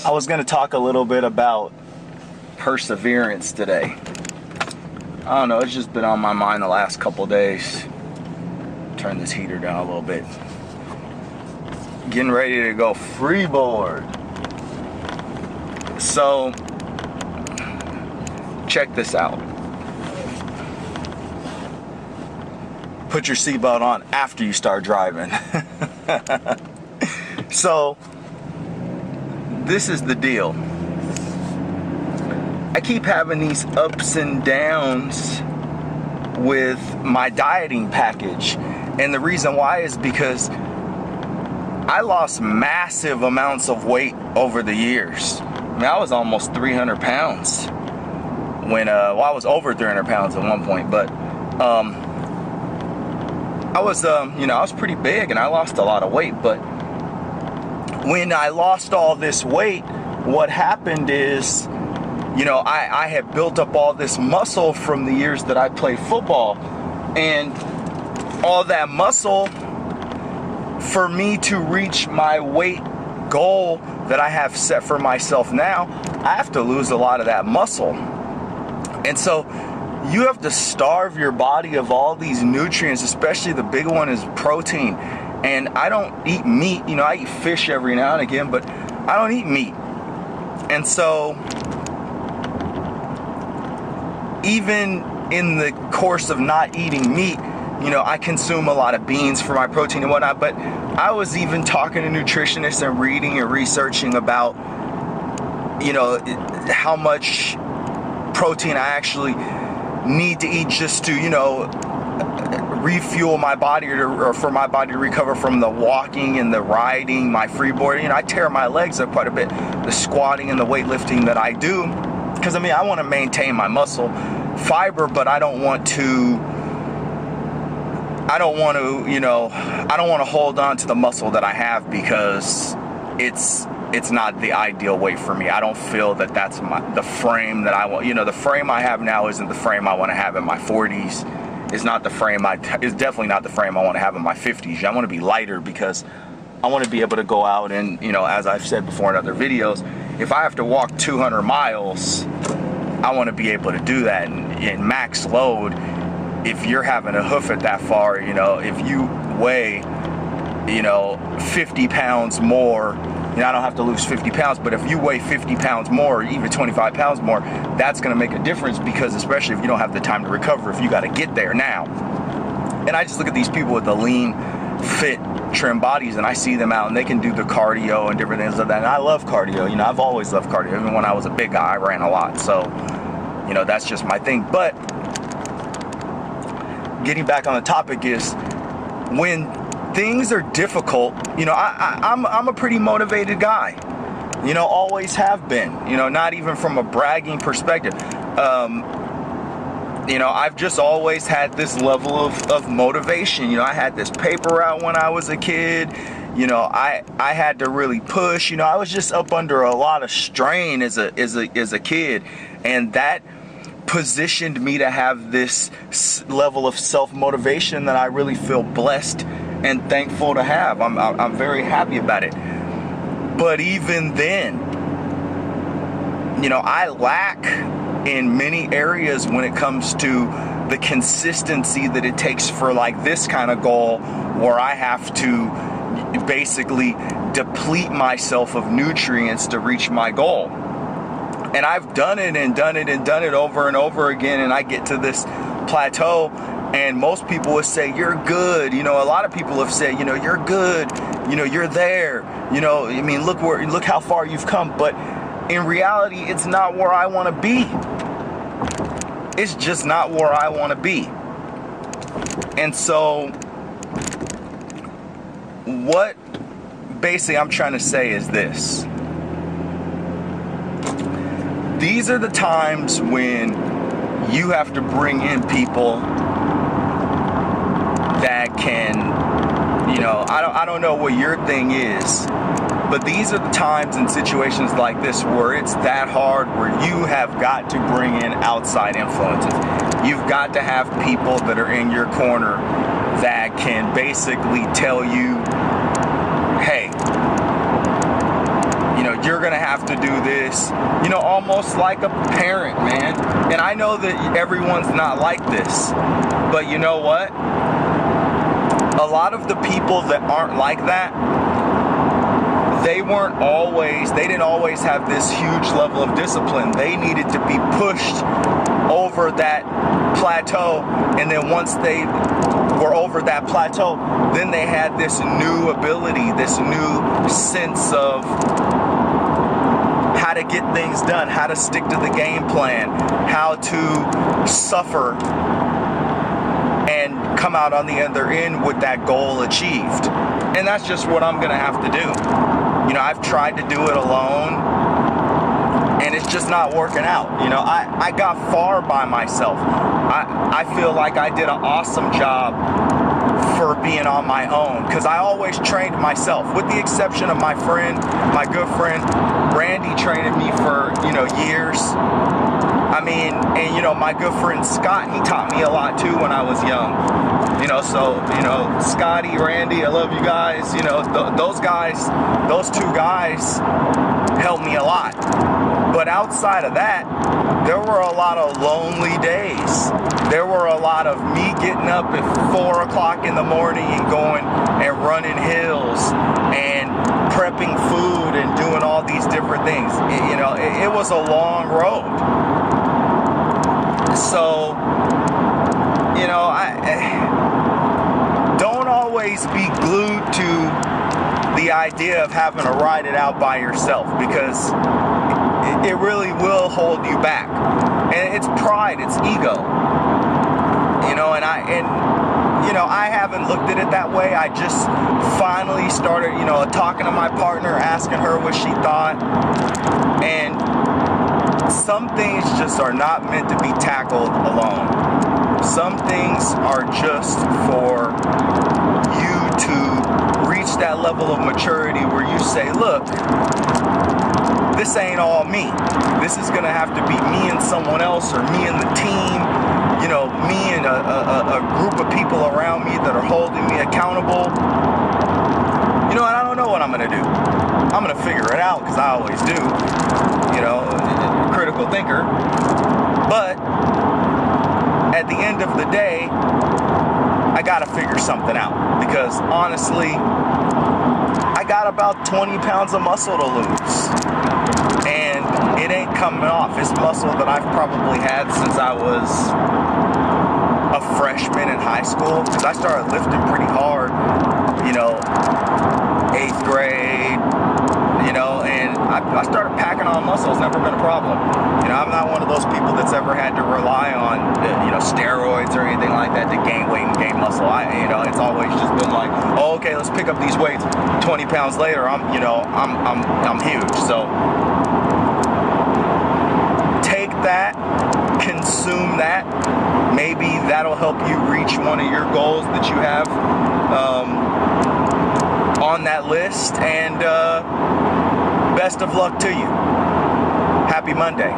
I was going to talk a little bit about perseverance today. I don't know, it's just been on my mind the last couple days. Turn this heater down a little bit. Getting ready to go freeboard. So, check this out. Put your seatbelt on after you start driving. So, this is the deal. I keep having these ups and downs with my dieting package. And the reason why is because I lost massive amounts of weight over the years. I mean, I was almost 300 pounds when, I was over 300 pounds at one point, but I was, I was pretty big and I lost a lot of weight. But when I lost all this weight, what happened is, I had built up all this muscle from the years that I played football, and all that muscle, for me to reach my weight goal that I have set for myself now, I have to lose a lot of that muscle. And so you have to starve your body of all these nutrients, especially the big one is protein. And I don't eat meat, I eat fish every now and again, but I don't eat meat. And so even in the course of not eating meat, I consume a lot of beans for my protein and whatnot, but I was even talking to nutritionists and reading and researching about, how much protein I actually need to eat just to, refuel my body or for my body to recover from the walking and the riding, my freeboarding. I tear my legs up quite a bit, the squatting and the weightlifting that I do, because I want to maintain my muscle fiber, but I don't want to hold on to the muscle that I have because it's not the ideal weight for me. I don't feel that that's the frame that I want. The frame I have now isn't the frame I want to have in my 40s. It's definitely not the frame I want to have in my 50s. I want to be lighter because I want to be able to go out and, as I've said before in other videos, if I have to walk 200 miles, I want to be able to do that in max load. If you're having to hoof it that far, if you weigh, 50 pounds more, I don't have to lose 50 pounds, but if you weigh 50 pounds more, or even 25 pounds more, that's going to make a difference, because especially if you don't have the time to recover, if you got to get there now. And I just look at these people with the lean, fit, trim bodies, and I see them out and they can do the cardio and different things like that. And I love cardio. I've always loved cardio. Even when I was a big guy, I ran a lot. So, that's just my thing. But getting back on the topic is, when things are difficult, I'm a pretty motivated guy, always have been, not even from a bragging perspective. I've just always had this level of motivation. I had this paper route when I was a kid. I had to really push. I was just up under a lot of strain as a kid, and that positioned me to have this level of self-motivation that I really feel blessed and thankful to have. I'm very happy about it. But even then, I lack in many areas when it comes to the consistency that it takes for like this kind of goal, where I have to basically deplete myself of nutrients to reach my goal. And I've done it over and over again, and I get to this plateau, and most people would say, you're good. A lot of people have said, you're good, you're there, look how far you've come. But in reality, it's not where I want to be. It's just not where I want to be. And so what basically I'm trying to say is this. These are the times when you have to bring in people that can, I don't know what your thing is, but these are the times and situations like this where it's that hard, where you have got to bring in outside influences. You've got to have people that are in your corner that can basically tell you, hey, you're going to have have to do this, you know, almost like a parent, man. And I know that everyone's not like this, but you know what? A lot of the people that aren't like that, they didn't always have this huge level of discipline. They needed to be pushed over that plateau, and then once they were over that plateau, then they had this new ability, this new sense of how to get things done, how to stick to the game plan, how to suffer and come out on the other end with that goal achieved. And that's just what I'm gonna have to do. You know, I've tried to do it alone, and it's just not working out. You know, I got far by myself. I feel like I did an awesome job for being on my own, because I always trained myself, with the exception of my good friend Randy, training me for, you know, years. I mean, and you know, my good friend Scott, he taught me a lot too when I was young. You know, so, you know, Scotty, Randy, I love you guys. You know, those two guys helped me a lot. But outside of that, there were a lot of lonely days. There were a lot of me getting up at 4 o'clock in the morning and going and running hills and prepping food and doing all these different things. You know, it was a long road. So, you know, I don't always be glued to the idea of having to ride it out by yourself, because it really will hold you back. And it's pride, it's ego. You know, and I haven't looked at it that way. I just finally started, you know, talking to my partner, asking her what she thought. And some things just are not meant to be tackled alone. Some things are just for you to reach that level of maturity where you say, look, this ain't all me. This is gonna have to be me and someone else, or me and the team, you know, me and a group of people around me that are holding me accountable. You know, and I don't know what I'm gonna do. I'm gonna figure it out, because I always do. You know, critical thinker. But at the end of the day, I gotta figure something out, because honestly, I got about 20 pounds of muscle to lose, and it ain't coming off. It's muscle that I've probably had since I was a freshman in high school, because I started lifting pretty hard, you know, 8th grade, you know, and I started packing on muscle. It's never been a problem. You know, I'm not one of those people that's ever had to rely on, you know, steroids or anything like that to gain weight and gain muscle. You know, it's always just been like, oh, okay, let's pick up these weights. 20 pounds later, I'm huge. So take that, consume that. Maybe that'll help you reach one of your goals that you have on that list. And best of luck to you. Happy Monday.